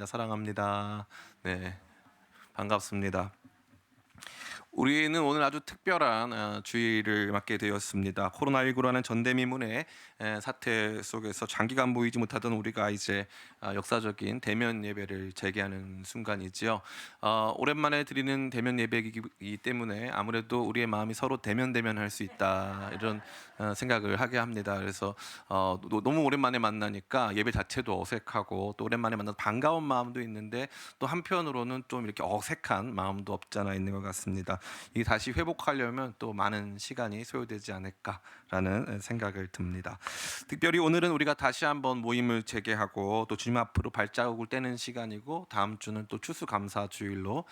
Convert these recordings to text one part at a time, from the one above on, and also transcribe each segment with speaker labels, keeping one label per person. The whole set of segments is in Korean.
Speaker 1: 사랑합니다. 네, 반갑습니다. 우리는 오늘 아주 특별한 주의를 맞게 되었습니다. 코로나19라는 전대미문의 사태 속에서 장기간 보이지 못하던 우리가 이제 역사적인 대면 예배를 재개하는 순간이지요. 오랜만에 드리는 대면 예배이기 때문에 아무래도 우리의 마음이 서로 대면할 수 있다 이런 생각을 하게 합니다. 그래서 너무 오랜만에 만나니까 예배 자체도 어색하고 또 오랜만에 만나서 반가운 마음도 있는데 또 한편으로는 좀 이렇게 어색한 마음도 없잖아 있는 것 같습니다. 이게 다시 회복하려면 또 많은 시간이 소요되지 않을까라는 생각을 듭니다. 특별히 오늘은 우리가 다시 한번 모임을 재개하고 또 주님 앞으로 발자국을 떼는 시간이고 다음 주는 또 추수감사 주일로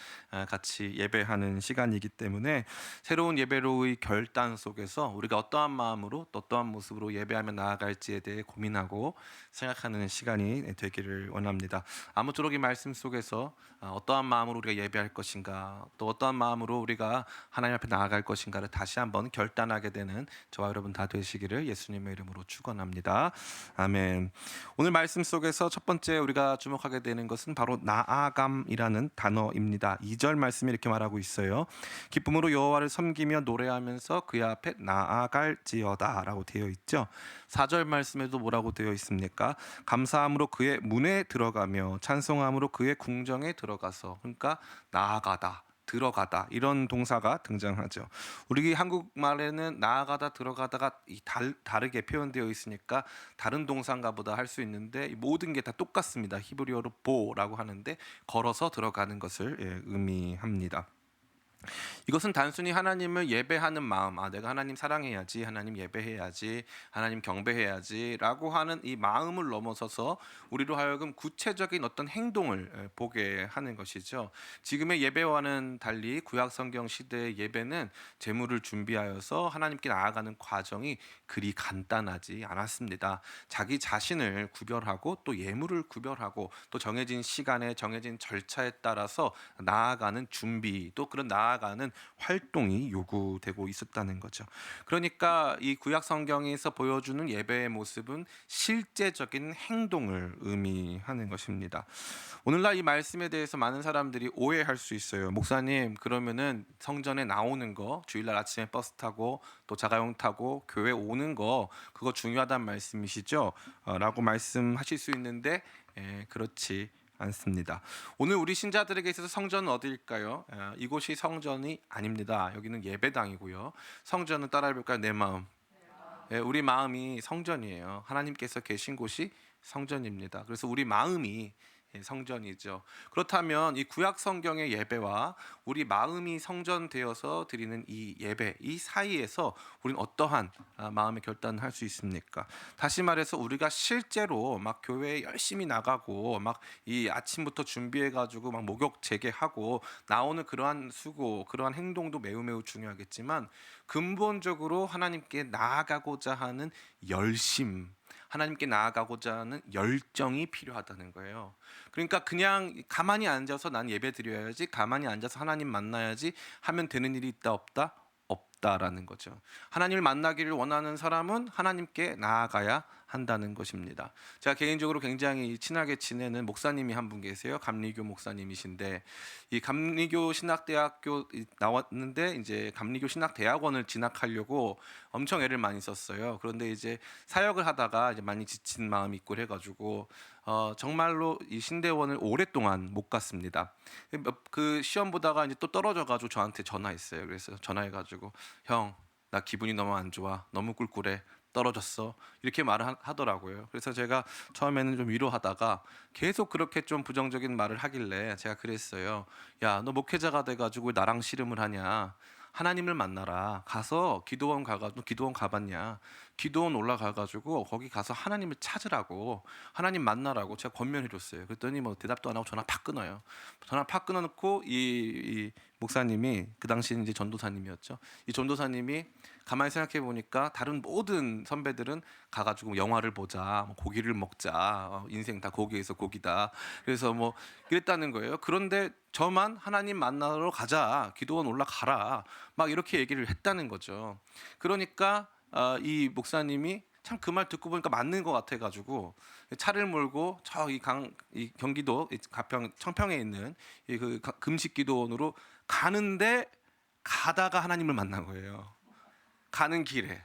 Speaker 1: 같이 예배하는 시간이기 때문에 새로운 예배로의 결단 속에서 우리가 어떠한 마음으로 또 어떠한 모습으로 예배하며 나아갈지에 대해 고민하고 생각하는 시간이 되기를 원합니다. 아무쪼록 이 말씀 속에서 어떠한 마음으로 우리가 예배할 것인가 또 어떠한 마음으로 우리가 하나님 앞에 나아갈 것인가를 다시 한번 결단하게 되는 저와 여러분 다 되시기를 예수님의 이름으로 축원합니다. 아멘. 오늘 말씀 속에서 첫 번째 우리가 주목하게 되는 것은 바로 나아감이라는 단어입니다. 2절 말씀이 이렇게 말하고 있어요. 기쁨으로 여호와를 섬기며 노래하면서 그의 앞에 나아갈지어다라고 되어 있죠. 4절 말씀에도 뭐라고 되어 있습니까? 감사함으로 그의 문에 들어가며 찬송함으로 그의 궁정에 들어가서, 그러니까 나아가다, 들어가다 이런 동사가 등장하죠. 우리 한국말에는 나아가다 들어가다가 다르게 표현되어 있으니까 다른 동사인가 보다 할 수 있는데 모든 게 다 똑같습니다. 히브리어로 보라고 하는데 걸어서 들어가는 것을 의미합니다. 이것은 단순히 하나님을 예배하는 마음, 내가 하나님 사랑해야지, 하나님 예배해야지, 하나님 경배해야지라고 하는 이 마음을 넘어서서 우리로 하여금 구체적인 어떤 행동을 보게 하는 것이죠. 지금의 예배와는 달리 구약 성경 시대의 예배는 제물을 준비하여서 하나님께 나아가는 과정이 그리 간단하지 않았습니다. 자기 자신을 구별하고 또 예물을 구별하고 또 정해진 시간에 정해진 절차에 따라서 나아가는 준비 또 그런 나아가는 활동이 요구되고 있었다는 거죠. 그러니까 이 구약 성경에서 보여주는 예배의 모습은 실제적인 행동을 의미하는 것입니다. 오늘날 이 말씀에 대해서 많은 사람들이 오해할 수 있어요. 목사님, 그러면은 성전에 나오는 거, 주일날 아침에 버스 타고 또 자가용 타고 교회 오는 거 그거 중요하단 말씀이시죠? 라고 말씀하실 수 있는데 그렇지 않습니다. 오늘 우리 신자들에게 있어서 성전은 어디일까요? 이곳이 성전이 아닙니다. 여기는 예배당이고요. 성전은 따라해볼까요? 내 마음. 우리 마음이 성전이에요. 하나님께서 계신 곳이 성전입니다. 그래서 우리 마음이 성전이죠. 그렇다면 이 구약 성경의 예배와 우리 마음이 성전되어서 드리는 이 예배, 이 사이에서 우리는 어떠한 마음의 결단을 할 수 있습니까? 다시 말해서 우리가 실제로 막 교회에 열심히 나가고 막 이 아침부터 준비해가지고 막 목욕 재개하고 나오는 그러한 수고, 그러한 행동도 매우 중요하겠지만 근본적으로 하나님께 나아가고자 하는 열심, 하나님께 나아가고자 하는 열정이 필요하다는 거예요. 그러니까 그냥 가만히 앉아서 난 예배 드려야지, 가만히 앉아서 하나님 만나야지 하면 되는 일이 있다 없다? 없다라는 거죠. 하나님을 만나기를 원하는 사람은 하나님께 나아가야 한다는 것입니다. 제가 개인적으로 굉장히 친하게 지내는 목사님이 한 분 계세요. 감리교 목사님이신데 이 감리교 신학대학교 나왔는데 이제 감리교 신학대학원을 진학하려고 엄청 애를 많이 썼어요. 그런데 이제 사역을 하다가 이제 많이 지친 마음이 있고 해가지고 정말로 이 신대원을 오랫동안 못 갔습니다. 그 시험 보다가 이제 또 떨어져가지고 저한테 전화했어요. 그래서 전화해가지고 형, 나 기분이 너무 안 좋아, 너무 꿀꿀해, 떨어졌어, 이렇게 말을 하더라고요. 그래서 제가 처음에는 좀 위로하다가 계속 그렇게 좀 부정적인 말을 하길래 제가 그랬어요. 야, 너 목회자가 돼가지고 왜 나랑 씨름을 하냐? 하나님을 만나라. 가서 기도원 가가지고 기도원 가봤냐? 기도원 올라가가지고 거기 가서 하나님을 찾으라고, 하나님 만나라고 제가 권면해줬어요. 그랬더니 뭐 대답도 안 하고 전화 팍 끊어요. 전화 팍 끊어놓고 이 목사님이 그 당시는 이제 전도사님이었죠. 이 전도사님이 가만히 생각해 보니까 다른 모든 선배들은 가가지고 영화를 보자, 뭐 고기를 먹자, 인생 다 고기에서 고기다. 그래서 뭐 이랬다는 거예요. 그런데 저만 하나님 만나러 가자, 기도원 올라가라, 막 이렇게 얘기를 했다는 거죠. 그러니까 이 목사님이 참 그 말 듣고 보니까 맞는 것 같아가지고 차를 몰고 저 이 경기도 이 가평 청평에 있는 이 그 금식기도원으로 가는데 가다가 하나님을 만난 거예요. 가는 길에.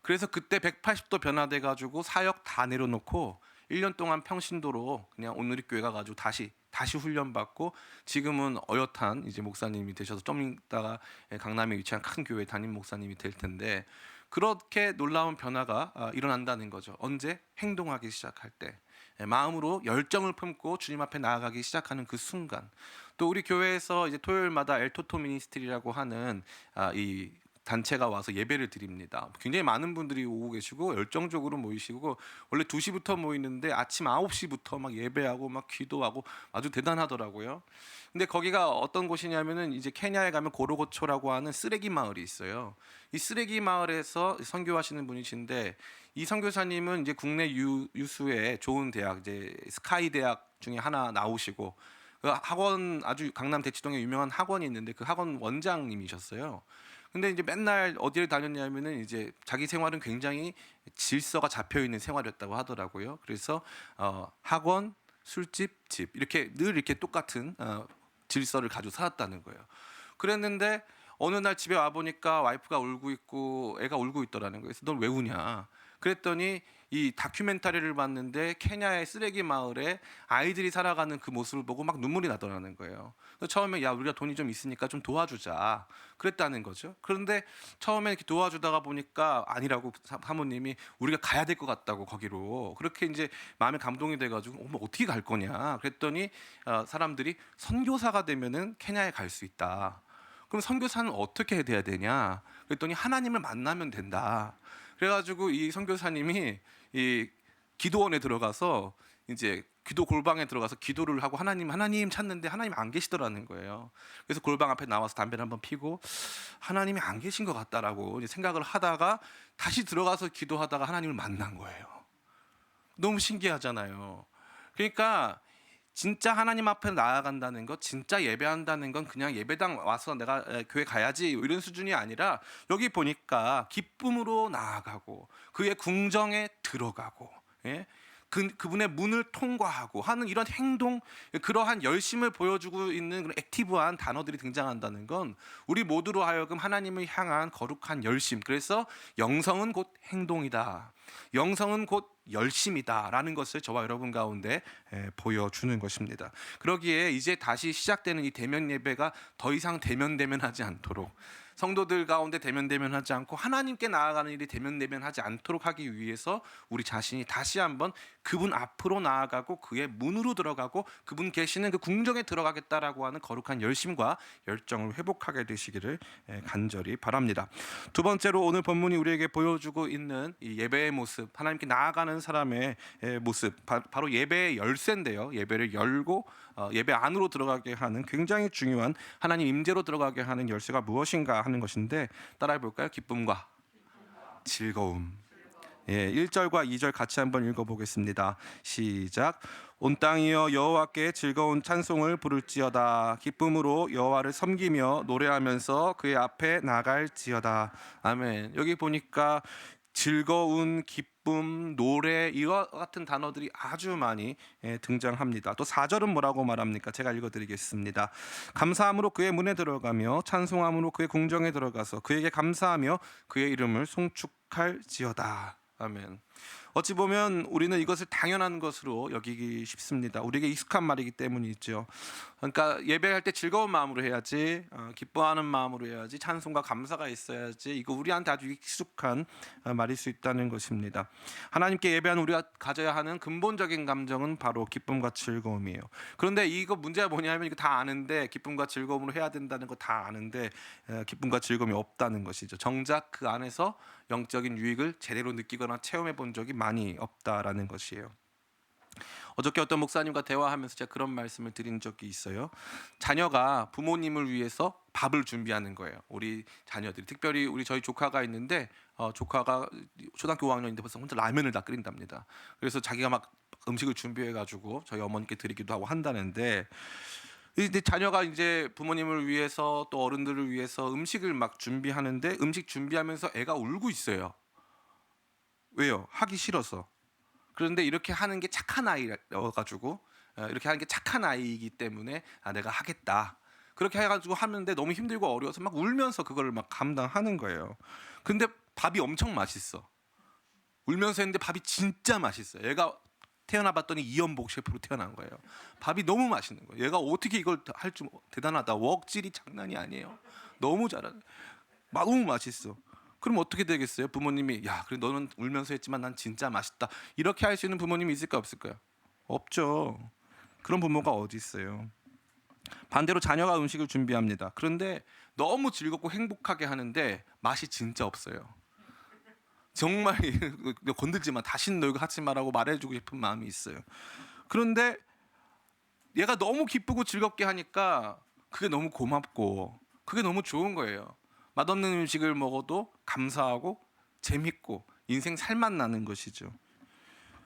Speaker 1: 그래서 그때 180도 변화돼 가지고 사역 다 내려놓고 1년 동안 평신도로 그냥 오늘리 교회 가가지고 다시 훈련 받고 지금은 어엿한 이제 목사님이 되셔서 좀 있다가 강남에 위치한 큰 교회 담임 목사님이 될 텐데, 그렇게 놀라운 변화가 일어난다는 거죠. 언제? 행동하기 시작할 때, 마음으로 열정을 품고 주님 앞에 나아가기 시작하는 그 순간. 또 우리 교회에서 이제 토요일마다 엘토토 미니스트리라고 하는 이 단체가 와서 예배를 드립니다. 굉장히 많은 분들이 오고 계시고 열정적으로 모이시고, 원래 2시부터 모이는데 아침 9시부터 막 예배하고 막 기도하고 아주 대단하더라고요. 근데 거기가 어떤 곳이냐면은 이제 케냐에 가면 고로고초라고 하는 쓰레기 마을이 있어요. 이 쓰레기 마을에서 선교하시는 분이신데, 이 선교사님은 이제 국내 유수의 좋은 대학, 이제 스카이 대학 중에 하나 나오시고, 그 학원, 아주 강남 대치동에 유명한 학원이 있는데 그 학원 원장님이셨어요. 근데 이제 맨날 어디를 다녔냐면은 이제 자기 생활은 굉장히 질서가 잡혀 있는 생활이었다고 하더라고요. 그래서 학원, 술집, 집 이렇게 늘 이렇게 똑같은 질서를 가지고 살았다는 거예요. 그랬는데 어느 날 집에 와 보니까 와이프가 울고 있고 애가 울고 있더라는 거예요. 그래서 넌 왜 우냐? 그랬더니 이 다큐멘터리를 봤는데 케냐의 쓰레기 마을에 아이들이 살아가는 그 모습을 보고 막 눈물이 나더라는 거예요. 그래서 처음에 야, 우리가 돈이 좀 있으니까 좀 도와주자 그랬다는 거죠. 그런데 처음에 이렇게 도와주다가 보니까 아니라고 사모님이 우리가 가야 될 것 같다고 거기로, 그렇게 이제 마음에 감동이 돼가지고 어머 어떻게 갈 거냐 그랬더니 사람들이 선교사가 되면은 케냐에 갈 수 있다. 그럼 선교사는 어떻게 돼야 되냐 그랬더니 하나님을 만나면 된다. 그래가지고 이 선교사님이 이 기도원에 들어가서 이제 기도 골방에 들어가서 기도를 하고 하나님 찾는데 하나님 안 계시더라는 거예요. 그래서 골방 앞에 나와서 담배를 한번 피고 하나님이 안 계신 것 같다라고 생각을 하다가 다시 들어가서 기도하다가 하나님을 만난 거예요. 너무 신기하잖아요. 그러니까 진짜 하나님 앞에 나아간다는 것, 진짜 예배한다는 건 그냥 예배당 와서 내가 교회 가야지 이런 수준이 아니라, 여기 보니까 기쁨으로 나아가고 그의 궁정에 들어가고, 예? 그분의 문을 통과하고 하는 이런 행동, 그러한 열심을 보여주고 있는 그런 액티브한 단어들이 등장한다는 건 우리 모두로 하여금 하나님을 향한 거룩한 열심, 그래서 영성은 곧 행동이다, 영성은 곧 열심이다라는 것을 저와 여러분 가운데 보여주는 것입니다. 그러기에 이제 다시 시작되는 이 대면 예배가 더 이상 대면하지 않도록, 성도들 가운데 대면하지 않고 하나님께 나아가는 일이 대면하지 않도록 하기 위해서 우리 자신이 다시 한번 그분 앞으로 나아가고 그의 문으로 들어가고 그분 계시는 그 궁정에 들어가겠다라고 하는 거룩한 열심과 열정을 회복하게 되시기를 간절히 바랍니다. 두 번째로 오늘 본문이 우리에게 보여주고 있는 이 예배의 모습, 하나님께 나아가는 사람의 모습, 바로 예배의 열쇠인데요. 예배를 열고 예배 안으로 들어가게 하는 굉장히 중요한, 하나님 임재로 들어가게 하는 열쇠가 무엇인가 하는 것인데, 따라해 볼까요? 기쁨과 즐거움. 1절과 2절 같이 한번 읽어보겠습니다. 시작. 온 땅이여 여호와께 즐거운 찬송을 부를지어다. 기쁨으로 여호와를 섬기며 노래하면서 그의 앞에 나갈지어다. 아멘. 여기 보니까 즐거운, 기쁨, 노래, 이와 같은 단어들이 아주 많이 등장합니다. 또 4절은 뭐라고 말합니까? 제가 읽어드리겠습니다. 감사함으로 그의 문에 들어가며 찬송함으로 그의 궁정에 들어가서 그에게 감사하며 그의 이름을 송축할지어다. 아멘. 어찌 보면 우리는 이것을 당연한 것으로 여기기 쉽습니다. 우리에게 익숙한 말이기 때문이죠. 그러니까 예배할 때 즐거운 마음으로 해야지, 기뻐하는 마음으로 해야지, 찬송과 감사가 있어야지, 이거 우리한테 아주 익숙한 말일 수 있다는 것입니다. 하나님께 예배하는 우리가 가져야 하는 근본적인 감정은 바로 기쁨과 즐거움이에요. 그런데 이거 문제가 뭐냐면, 이거 다 아는데 기쁨과 즐거움으로 해야 된다는 거 다 아는데 기쁨과 즐거움이 없다는 것이죠. 정작 그 안에서 영적인 유익을 제대로 느끼거나 체험해 본 적이 많이 없다라는 것이에요. 어저께 어떤 목사님과 대화하면서 제가 그런 말씀을 드린 적이 있어요. 자녀가 부모님을 위해서 밥을 준비하는 거예요. 우리 자녀들이, 특별히 저희 조카가 있는데 조카가 초등학교 5학년인데 벌써 혼자 라면을 다 끓인답니다. 그래서 자기가 막 음식을 준비해가지고 저희 어머니께 드리기도 하고 한다는데, 이제 자녀가 이제 부모님을 위해서 또 어른들을 위해서 음식을 막 준비하는데, 음식 준비하면서 애가 울고 있어요. 왜요? 하기 싫어서. 그런데 이렇게 하는 게 착한 아이여가지고 이렇게 하는 게 착한 아이이기 때문에 내가 하겠다. 그렇게 해가지고 하는데 너무 힘들고 어려워서 막 울면서 그걸 막 감당하는 거예요. 근데 밥이 엄청 맛있어. 울면서 했는데 밥이 진짜 맛있어요. 얘가 태어나봤더니 이연복 셰프로 태어난 거예요. 밥이 너무 맛있는 거예요. 얘가 어떻게 이걸 할 줄 대단하다. 웍질이 장난이 아니에요. 너무 잘하네. 너무 맛있어. 그럼 어떻게 되겠어요? 부모님이 야, 그래 너는 울면서 했지만 난 진짜 맛있다. 이렇게 할 수 있는 부모님이 있을까 없을까요? 없죠. 그런 부모가 어디 있어요? 반대로 자녀가 음식을 준비합니다. 그런데 너무 즐겁고 행복하게 하는데 맛이 진짜 없어요. 정말 건들지 마, 다시는 너 이거 하지 마라고 말해주고 싶은 마음이 있어요. 그런데 얘가 너무 기쁘고 즐겁게 하니까 그게 너무 고맙고 그게 너무 좋은 거예요. 맛없는 음식을 먹어도 감사하고 재밌고 인생 살맛 나는 것이죠.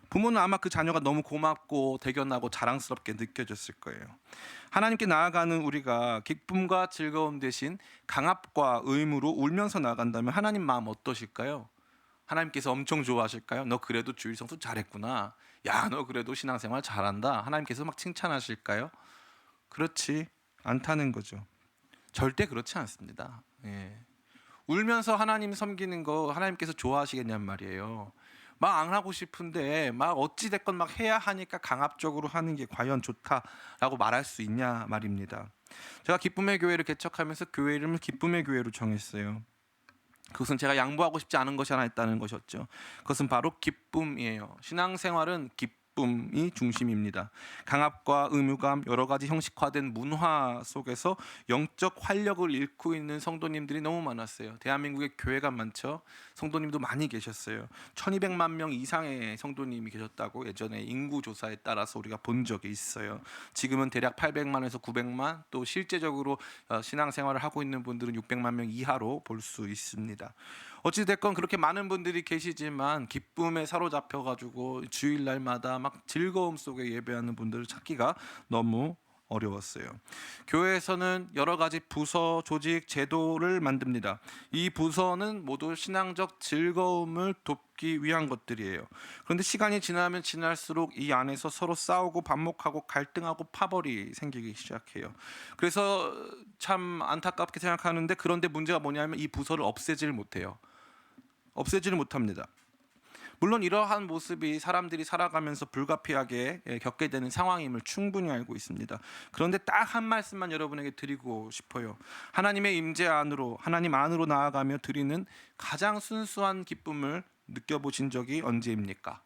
Speaker 1: 부모는 아마 그 자녀가 너무 고맙고 대견하고 자랑스럽게 느껴졌을 거예요. 하나님께 나아가는 우리가 기쁨과 즐거움 대신 강압과 의무로 울면서 나아간다면 하나님 마음 어떠실까요? 하나님께서 엄청 좋아하실까요? 너 그래도 주일 성수 잘했구나. 야, 너 그래도 신앙생활 잘한다. 하나님께서 막 칭찬하실까요? 그렇지 않다는 거죠. 절대 그렇지 않습니다. 예. 울면서 하나님 섬기는 거 하나님께서 좋아하시겠냔 말이에요. 막 안 하고 싶은데 막 어찌 됐건 막 해야 하니까 강압적으로 하는 게 과연 좋다라고 말할 수 있냐 말입니다. 제가 기쁨의 교회를 개척하면서 교회 이름을 기쁨의 교회로 정했어요. 그것은 제가 양보하고 싶지 않은 것이 하나 있다는 것이었죠. 그것은 바로 기쁨이에요. 신앙생활은 기쁨이 중심입니다. 강압과 의무감, 여러 가지 형식화된 문화 속에서 영적 활력을 잃고 있는 성도님들이 너무 많았어요. 대한민국에 교회가 많죠. 성도님도 많이 계셨어요. 1200만 명 이상의 성도님이 계셨다고 예전에 인구조사에 따라서 우리가 본 적이 있어요. 지금은 대략 800만에서 900만, 또 실제적으로 신앙생활을 하고 있는 분들은 600만 명 이하로 볼 수 있습니다. 어찌됐건 그렇게 많은 분들이 계시지만 기쁨에 사로잡혀가지고 주일날마다 막 즐거움 속에 예배하는 분들을 찾기가 너무 어려웠어요. 교회에서는 여러 가지 부서, 조직, 제도를 만듭니다. 이 부서는 모두 신앙적 즐거움을 돕기 위한 것들이에요. 그런데 시간이 지나면 지날수록 이 안에서 서로 싸우고 반목하고 갈등하고 파벌이 생기기 시작해요. 그래서 참 안타깝게 생각하는데, 그런데 문제가 뭐냐면 이 부서를 없애지를 못해요. 없애지를 못합니다. 물론 이러한 모습이 사람들이 살아가면서 불가피하게 겪게 되는 상황임을 충분히 알고 있습니다. 그런데 딱 한 말씀만 여러분에게 드리고 싶어요. 하나님의 임재 안으로, 하나님 안으로 나아가며 드리는 가장 순수한 기쁨을 느껴보신 적이 언제입니까?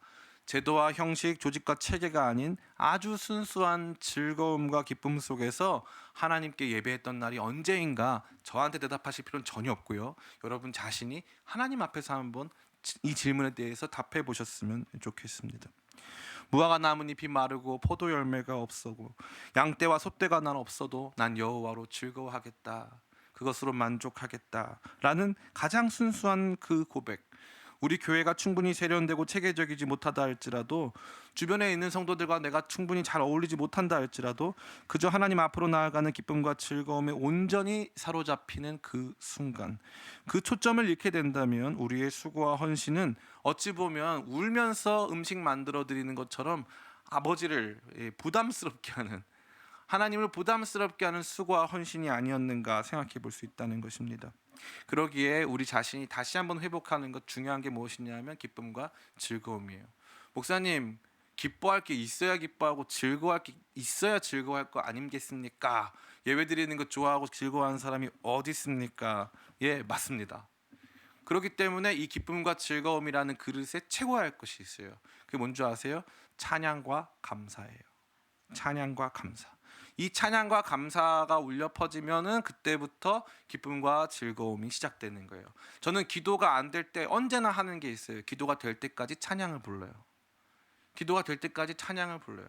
Speaker 1: 제도와 형식, 조직과 체계가 아닌 아주 순수한 즐거움과 기쁨 속에서 하나님께 예배했던 날이 언제인가 저한테 대답하실 필요는 전혀 없고요. 여러분 자신이 하나님 앞에서 한번 이 질문에 대해서 답해 보셨으면 좋겠습니다. 무화과 나뭇잎이 마르고 포도 열매가 없어고 양떼와 소떼가 난 없어도 난 여호와로 즐거워하겠다. 그것으로 만족하겠다라는 가장 순수한 그 고백. 우리 교회가 충분히 세련되고 체계적이지 못하다 할지라도, 주변에 있는 성도들과 내가 충분히 잘 어울리지 못한다 할지라도, 그저 하나님 앞으로 나아가는 기쁨과 즐거움에 온전히 사로잡히는 그 순간, 그 초점을 잃게 된다면 우리의 수고와 헌신은 어찌 보면 울면서 음식 만들어 드리는 것처럼 아버지를 부담스럽게 하는, 하나님을 부담스럽게 하는 수고와 헌신이 아니었는가 생각해 볼 수 있다는 것입니다. 그러기에 우리 자신이 다시 한번 회복하는 것, 중요한 게 무엇이냐면 기쁨과 즐거움이에요. 목사님, 기뻐할 게 있어야 기뻐하고 즐거워할 게 있어야 즐거워할 거 아니겠습니까? 예배드리는 것 좋아하고 즐거워하는 사람이 어디 있습니까? 예, 맞습니다. 그렇기 때문에 이 기쁨과 즐거움이라는 그릇에 채워야 할 것이 있어요. 그게 뭔지 아세요? 찬양과 감사예요. 찬양과 감사. 이 찬양과 감사가 울려 퍼지면은 그때부터 기쁨과 즐거움이 시작되는 거예요. 저는 기도가 안 될 때 언제나 하는 게 있어요. 기도가 될 때까지 찬양을 불러요. 기도가 될 때까지 찬양을 불러요.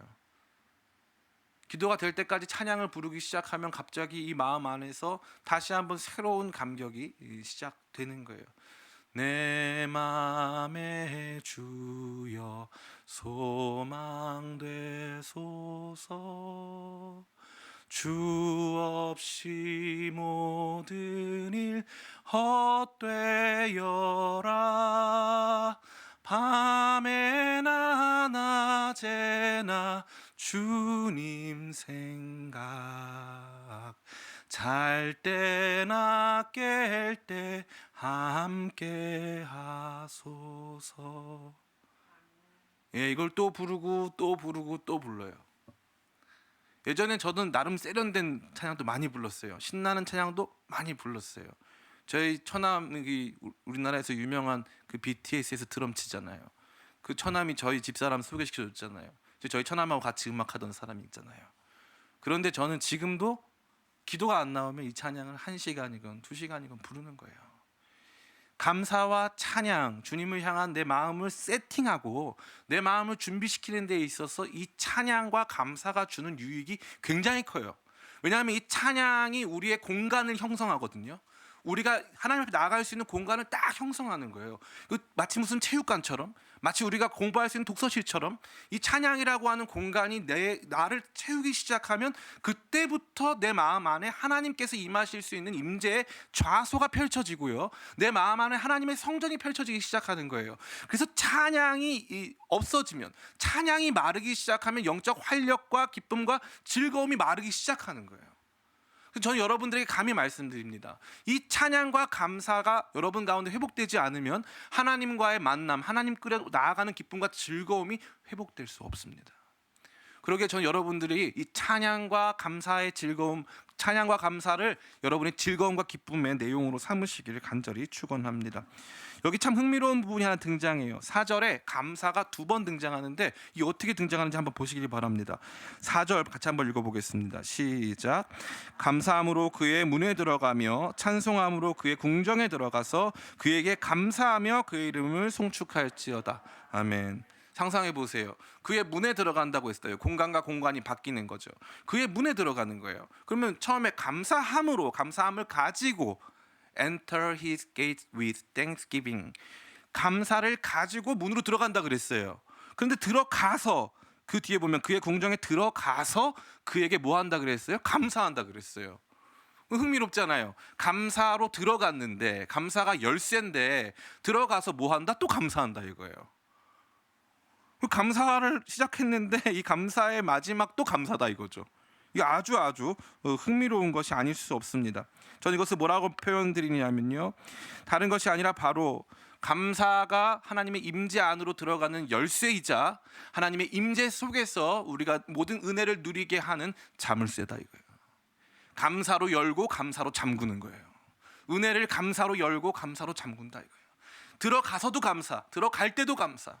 Speaker 1: 기도가 될 때까지 찬양을 부르기 시작하면 갑자기 이 마음 안에서 다시 한번 새로운 감격이 시작되는 거예요. 내 맘에 주여 소망되소서. 주 없이 모든 일 헛되어라. 밤에나 낮에나 주님 생각, 잘 때나 깰 때 함께 하소서. 예, 이걸 또 부르고 또 부르고 또 불러요. 예전에 저는 나름 세련된 찬양도 많이 불렀어요. 신나는 찬양도 많이 불렀어요. 저희 처남이 우리나라에서 유명한 그 BTS에서 드럼 치잖아요. 그 처남이 저희 집사람 소개시켜줬잖아요. 저희 처남하고 같이 음악하던 사람이 있잖아요. 그런데 저는 지금도 기도가 안 나오면 이 찬양을 1시간이건 2시간이건 부르는 거예요. 감사와 찬양, 주님을 향한 내 마음을 세팅하고 내 마음을 준비시키는 데 있어서 이 찬양과 감사가 주는 유익이 굉장히 커요. 왜냐하면 이 찬양이 우리의 공간을 형성하거든요. 우리가 하나님 앞에 나아갈 수 있는 공간을 딱 형성하는 거예요. 마치 무슨 체육관처럼, 마치 우리가 공부할 수 있는 독서실처럼 이 찬양이라고 하는 공간이 나를 채우기 시작하면 그때부터 내 마음 안에 하나님께서 임하실 수 있는 임재의 좌소가 펼쳐지고요, 내 마음 안에 하나님의 성전이 펼쳐지기 시작하는 거예요. 그래서 찬양이 없어지면, 찬양이 마르기 시작하면 영적 활력과 기쁨과 즐거움이 마르기 시작하는 거예요. 저는 여러분들에게 감히 말씀드립니다. 이 찬양과 감사가 여러분 가운데 회복되지 않으면 하나님과의 만남, 하나님께 나아가는 기쁨과 즐거움이 회복될 수 없습니다. 그러기에 저는 여러분들이 이 찬양과 감사의 즐거움, 찬양과 감사를 여러분의 즐거움과 기쁨의 내용으로 삼으시기를 간절히 축원합니다. 여기 참 흥미로운 부분이 하나 등장해요. 4절에 감사가 2번 등장하는데 이 어떻게 등장하는지 한번 보시길 바랍니다. 4절 같이 한번 읽어보겠습니다. 시작. 감사함으로 그의 문에 들어가며 찬송함으로 그의 궁정에 들어가서 그에게 감사하며 그의 이름을 송축할지어다. 아멘. 상상해 보세요. 그의 문에 들어간다고 했어요. 공간과 공간이 바뀌는 거죠. 그의 문에 들어가는 거예요. 그러면 처음에 감사함을 가지고 enter his gate with thanksgiving, 감사를 가지고 문으로 들어간다 그랬어요. 그런데 들어가서 그 뒤에 보면 그의 궁정에 들어가서 그에게 뭐 한다 그랬어요? 감사한다 그랬어요. 흥미롭잖아요. 감사로 들어갔는데, 감사가 열쇠인데 들어가서 뭐 한다? 또 감사한다 이거예요. 감사를 시작했는데 이 감사의 마지막 또 감사다 이거죠. 이게 아주 흥미로운 것이 아닐 수 없습니다. 저는 이것을 뭐라고 표현드리냐면요, 다른 것이 아니라 바로 감사가 하나님의 임재 안으로 들어가는 열쇠이자 하나님의 임재 속에서 우리가 모든 은혜를 누리게 하는 자물쇠다 이거예요. 감사로 열고 감사로 잠그는 거예요. 은혜를 감사로 열고 감사로 잠근다 이거예요. 들어가서도 감사, 들어갈 때도 감사.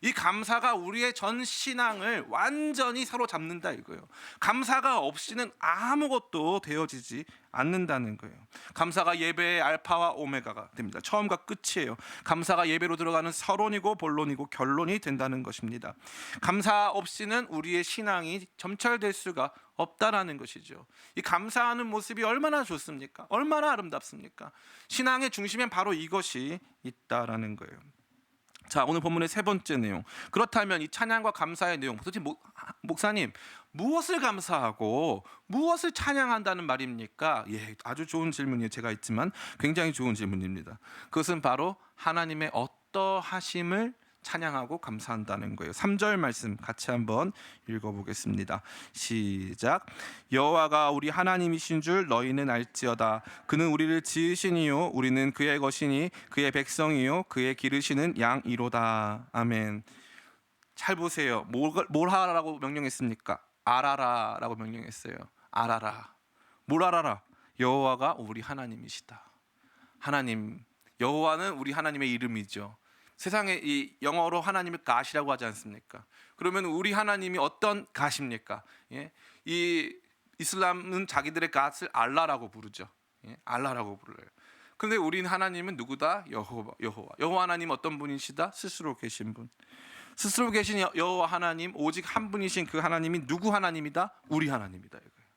Speaker 1: 이 감사가 우리의 전 신앙을 완전히 사로잡는다 이거예요. 감사가 없이는 아무것도 되어지지 않는다는 거예요. 감사가 예배의 알파와 오메가가 됩니다. 처음과 끝이에요. 감사가 예배로 들어가는 서론이고 본론이고 결론이 된다는 것입니다. 감사 없이는 우리의 신앙이 점철될 수가 없다라는 것이죠. 이 감사하는 모습이 얼마나 좋습니까? 얼마나 아름답습니까? 신앙의 중심엔 바로 이것이 있다라는 거예요. 자, 오늘 본문의 3번째 내용. 그렇다면 이 찬양과 감사의 내용, 도대체 목사님 무엇을 감사하고 무엇을 찬양한다는 말입니까? 예, 아주 좋은 질문이에요. 제가 있지만 굉장히 좋은 질문입니다. 그것은 바로 하나님의 어떠하심을 찬양하고 감사한다는 거예요. 3절 말씀 같이 한번 읽어보겠습니다. 시작. 여호와가 우리 하나님이신 줄 너희는 알지어다. 그는 우리를 지으시니요 우리는 그의 것이니 그의 백성이요 그의 기르시는 양이로다. 아멘. 잘 보세요. 뭘 하라고 명령했습니까? 알아라라고 명령했어요. 알아라. 뭘 알아라? 여호와가 우리 하나님이시다. 하나님, 여호와는 우리 하나님의 이름이죠. 세상에 이 영어로 하나님을 갓이라고 하지 않습니까? 그러면 우리 하나님이 어떤 갓입니까? 예? 이 이슬람은 자기들의 갓을 알라라고 부르죠. 예? 알라라고 불러요. 그런데 우리 하나님은 누구다? 여호와 하나님 어떤 분이시다? 스스로 계신 분. 스스로 계신 여호와 하나님, 오직 한 분이신 그 하나님이 누구 하나님이다? 우리 하나님이다 이거예요.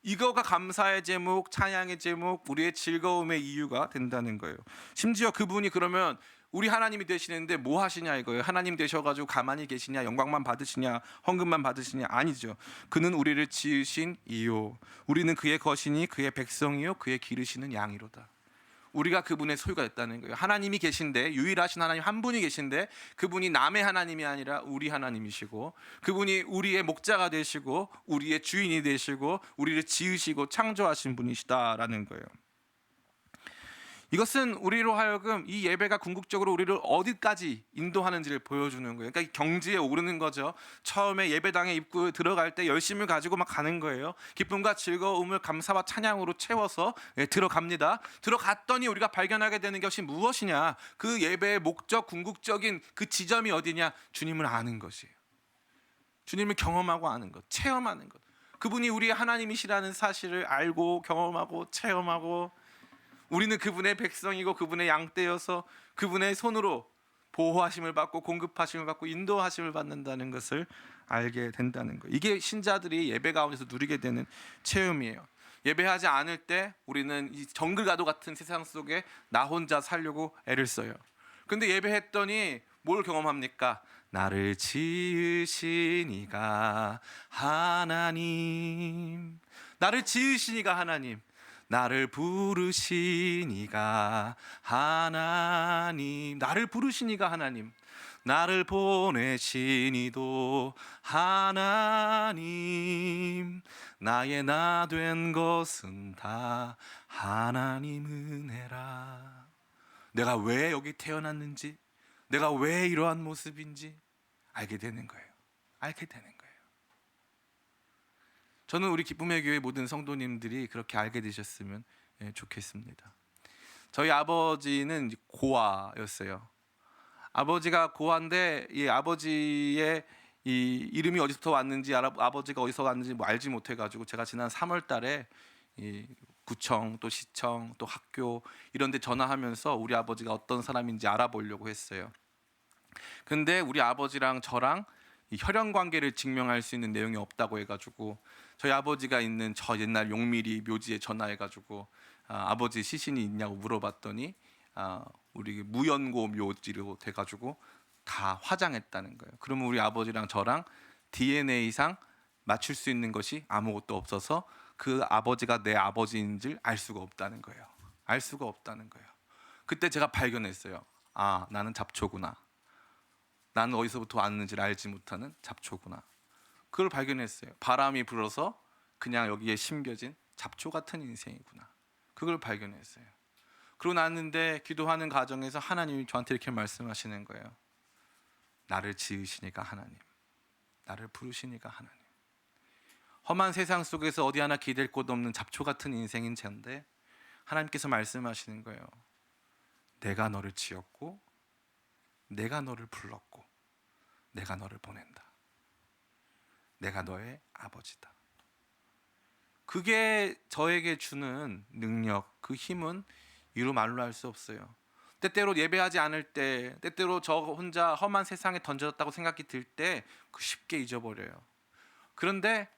Speaker 1: 이거가 감사의 제목, 찬양의 제목, 우리의 즐거움의 이유가 된다는 거예요. 심지어 그분이 그러면 우리 하나님이 되시는데 뭐 하시냐 이거예요. 하나님 되셔가지고 가만히 계시냐, 영광만 받으시냐, 헌금만 받으시냐? 아니죠. 그는 우리를 지으신 이요, 우리는 그의 것이니 그의 백성이요 그의 기르시는 양이로다. 우리가 그분의 소유가 됐다는 거예요. 하나님이 계신데, 유일하신 하나님 한 분이 계신데, 그분이 남의 하나님이 아니라 우리 하나님이시고, 그분이 우리의 목자가 되시고 우리의 주인이 되시고 우리를 지으시고 창조하신 분이시다라는 거예요. 이것은 우리로 하여금 이 예배가 궁극적으로 우리를 어디까지 인도하는지를 보여주는 거예요. 그러니까 경지에 오르는 거죠. 처음에 예배당에 입구에 들어갈 때 열심을 가지고 막 가는 거예요. 기쁨과 즐거움을 감사와 찬양으로 채워서 들어갑니다. 들어갔더니 우리가 발견하게 되는 것이 무엇이냐? 그 예배의 목적, 궁극적인 그 지점이 어디냐? 주님을 아는 것이에요. 주님을 경험하고 아는 것, 체험하는 것. 그분이 우리의 하나님이시라는 사실을 알고 경험하고 체험하고, 우리는 그분의 백성이고 그분의 양떼여서 그분의 손으로 보호하심을 받고 공급하심을 받고 인도하심을 받는다는 것을 알게 된다는 거예요. 이게 신자들이 예배 가운데서 누리게 되는 체험이에요. 예배하지 않을 때 우리는 이 정글가도 같은 세상 속에 나 혼자 살려고 애를 써요. 근데 예배했더니 뭘 경험합니까? 나를 지으신 이가 하나님, 나를 지으신 이가 하나님, 나를 부르신 이가 하나님, 나를 부르신 이가 하나님, 나를 보내신 이도 하나님, 나의 나 된 것은 다 하나님 은혜라. 내가 왜 여기 태어났는지, 내가 왜 이러한 모습인지 알게 되는 거예요. 알게 되는 거예요. 저는 우리 기쁨의 교회 모든 성도님들이 그렇게 알게 되셨으면 좋겠습니다. 저희 아버지는 고아였어요. 아버지가 고아인데 이 아버지의 이 이름이 어디서 왔는지, 아버지가 어디서 왔는지 알지 못해가지고 제가 지난 3월달에 이 구청 또 시청 또 학교 이런 데 전화하면서 우리 아버지가 어떤 사람인지 알아보려고 했어요. 근데 우리 아버지랑 저랑 이 혈연 관계를 증명할 수 있는 내용이 없다고 해가지고 저희 아버지가 있는 저 옛날 용미리 묘지에 전화해가지고 아버지 시신이 있냐고 물어봤더니 우리 무연고 묘지로 돼가지고 다 화장했다는 거예요. 그러면 우리 아버지랑 저랑 DNA상 맞출 수 있는 것이 아무것도 없어서 그 아버지가 내 아버지인지를 알 수가 없다는 거예요. 알 수가 없다는 거예요. 그때 제가 발견했어요. 아, 나는 잡초구나. 나는 어디서부터 왔는지를 알지 못하는 잡초구나. 그걸 발견했어요. 바람이 불어서 그냥 여기에 심겨진 잡초 같은 인생이구나. 그걸 발견했어요. 그러고 났는데 기도하는 과정에서 하나님이 저한테 이렇게 말씀하시는 거예요. 나를 지으시니까 하나님, 나를 부르시니까 하나님. 험한 세상 속에서 어디 하나 기댈 곳 없는 잡초 같은 인생인 쟤인데 하나님께서 말씀하시는 거예요. 내가 너를 지었고 내가 너를 불렀고 내가 너를 보낸다. 내가 너의 아버지다. 그게 저에게 주는 능력, 그 힘은 이루 말로 할 수 없어요. 때때로 예배하지 않을 때, 때때로 저 혼자 험한 세상에 던져졌다고 생각이 들 때 그 쉽게 잊어버려요. 그런데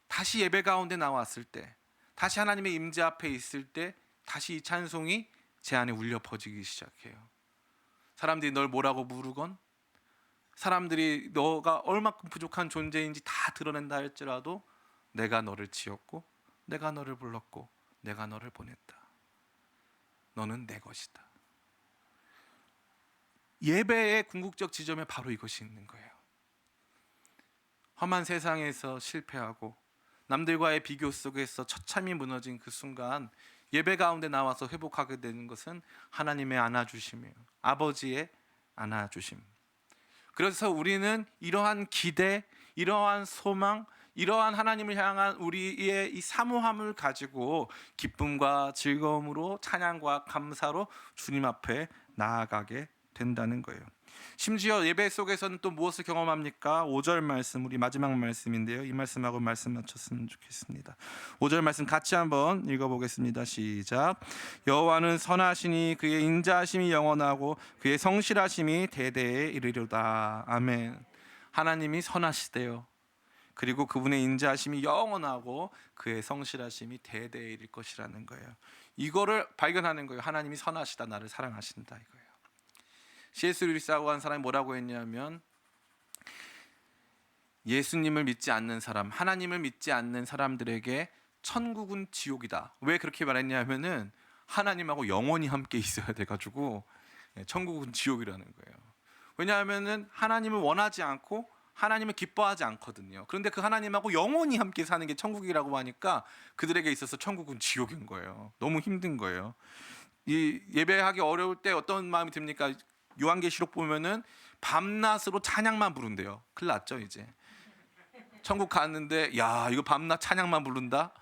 Speaker 1: 다시 예배 가운데 나왔을 때, 다시 하나님의 임재 앞에 있을 때 다시 이 찬송이 제 안에 울려 퍼지기 시작해요. 사람들이 널 뭐라고 부르건, 사람들이 너가 얼마큼 부족한 존재인지 다 드러낸다 할지라도 내가 너를 지었고 내가 너를 불렀고 내가 너를 보냈다. 너는 내 것이다. 예배의 궁극적 지점에 바로 이것이 있는 거예요. 험한 세상에서 실패하고 남들과의 비교 속에서 처참히 무너진 그 순간 예배 가운데 나와서 회복하게 되는 것은 하나님의 안아주심이에요. 아버지의 안아주심. 그래서 우리는 이러한 기대, 이러한 소망, 이러한 하나님을 향한 우리의 이 사모함을 가지고 기쁨과 즐거움으로 찬양과 감사로 주님 앞에 나아가게 된다는 거예요. 심지어 예배 속에서는 또 무엇을 경험합니까? 5절 말씀, 우리 마지막 말씀인데요. 이 말씀하고 말씀 맞췄으면 좋겠습니다. 5절 말씀 같이 한번 읽어보겠습니다. 시작. 여호와는 선하시니 그의 인자하심이 영원하고 그의 성실하심이 대대에 이르리로다. 아멘. 하나님이 선하시대요. 그리고 그분의 인자하심이 영원하고 그의 성실하심이 대대에 이를 것이라는 거예요. 이거를 발견하는 거예요. 하나님이 선하시다, 나를 사랑하신다 이거예요. C.S. 루이스라고 하는 사람이 뭐라고 했냐면, 예수님을 믿지 않는 사람, 하나님을 믿지 않는 사람들에게 천국은 지옥이다. 왜 그렇게 말했냐면은 하나님하고 영원히 함께 있어야 돼가지고 천국은 지옥이라는 거예요. 왜냐하면은 하나님을 원하지 않고 하나님을 기뻐하지 않거든요. 그런데 그 하나님하고 영원히 함께 사는 게 천국이라고 하니까 그들에게 있어서 천국은 지옥인 거예요. 너무 힘든 거예요. 이 예배하기 어려울 때 어떤 마음이 듭니까? 요한계시록 보면은 밤낮으로 찬양만 부른대요. 큰일 났죠 이제. 천국 갔는데 야 이거 밤낮 찬양만 부른다?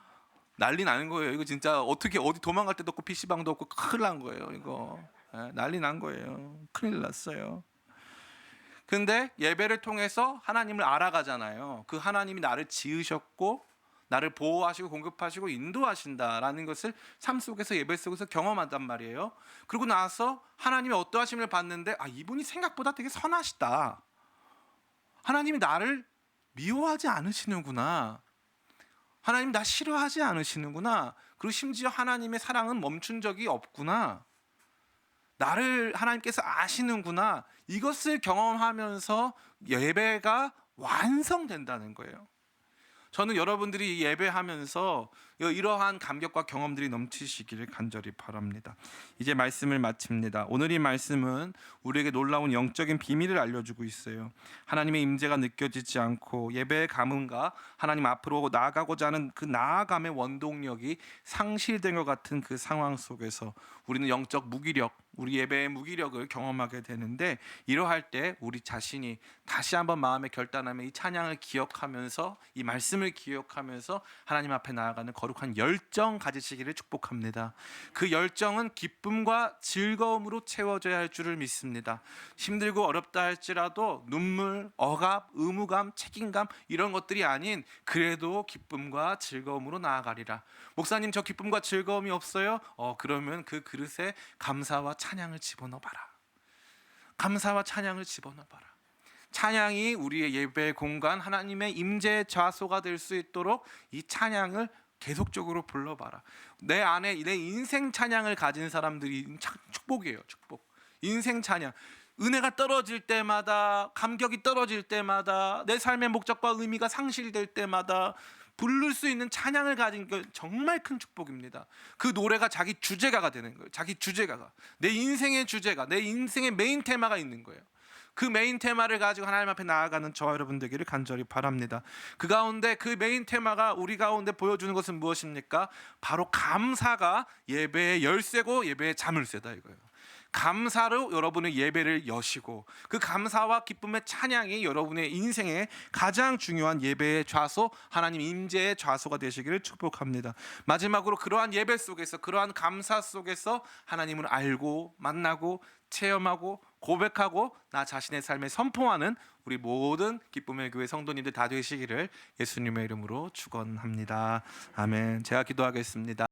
Speaker 1: 난리 나는 거예요. 이거 진짜 어떻게 어디 도망갈 데도 없고 PC방도 없고 큰일 난 거예요. 이거 난리 난 거예요. 큰일 났어요. 근데 예배를 통해서 하나님을 알아가잖아요. 그 하나님이 나를 지으셨고 나를 보호하시고 공급하시고 인도하신다라는 것을 삶 속에서 예배 속에서 경험한단 말이에요. 그러고 나서 하나님의 어떠하심을 봤는데 이분이 생각보다 되게 선하시다. 하나님이 나를 미워하지 않으시는구나. 하나님 나 싫어하지 않으시는구나. 그리고 심지어 하나님의 사랑은 멈춘 적이 없구나. 나를 하나님께서 아시는구나. 이것을 경험하면서 예배가 완성된다는 거예요. 저는 여러분들이 예배하면서 이러한 감격과 경험들이 넘치시기를 간절히 바랍니다. 이제 말씀을 마칩니다. 오늘 이 말씀은 우리에게 놀라운 영적인 비밀을 알려주고 있어요. 하나님의 임재가 느껴지지 않고 예배의 감흥과 하나님 앞으로 나아가고자 하는 그 나아감의 원동력이 상실된 것 같은 그 상황 속에서 우리는 영적 무기력, 우리 예배의 무기력을 경험하게 되는데, 이러할 때 우리 자신이 다시 한번 마음에 결단하며 이 찬양을 기억하면서 이 말씀을 기억하면서 하나님 앞에 나아가는 거룩한 열정 가지시기를 축복합니다. 그 열정은 기쁨과 즐거움으로 채워져야 할 줄을 믿습니다. 힘들고 어렵다 할지라도 눈물, 억압, 의무감, 책임감 이런 것들이 아닌 그래도 기쁨과 즐거움으로 나아가리라. 목사님 저 기쁨과 즐거움이 없어요? 그러면 그 그릇에 감사와 찬양을 집어넣어봐라. 감사와 찬양을 집어넣어봐라. 찬양이 우리의 예배 공간, 하나님의 임재 좌소가 될 수 있도록 이 찬양을 계속적으로 불러봐라. 내 안에 내 인생 찬양을 가진 사람들이 축복이에요. 축복. 인생 찬양. 은혜가 떨어질 때마다, 감격이 떨어질 때마다, 내 삶의 목적과 의미가 상실될 때마다 부를 수 있는 찬양을 가진 게 정말 큰 축복입니다. 그 노래가 자기 주제가가 되는 거예요. 자기 주제가가, 내 인생의 주제가, 내 인생의 메인 테마가 있는 거예요. 그 메인 테마를 가지고 하나님 앞에 나아가는 저와 여러분 되기를 간절히 바랍니다. 그 가운데 그 메인 테마가 우리 가운데 보여주는 것은 무엇입니까? 바로 감사가 예배의 열쇠고 예배의 자물쇠다 이거예요. 감사로 여러분의 예배를 여시고, 그 감사와 기쁨의 찬양이 여러분의 인생의 가장 중요한 예배의 좌소, 하나님 임재의 좌소가 되시기를 축복합니다. 마지막으로 그러한 예배 속에서, 그러한 감사 속에서 하나님을 알고 만나고 체험하고 고백하고 나 자신의 삶에 선포하는 우리 모든 기쁨의 교회 성도님들 다 되시기를 예수님의 이름으로 축원합니다. 아멘. 제가 기도하겠습니다.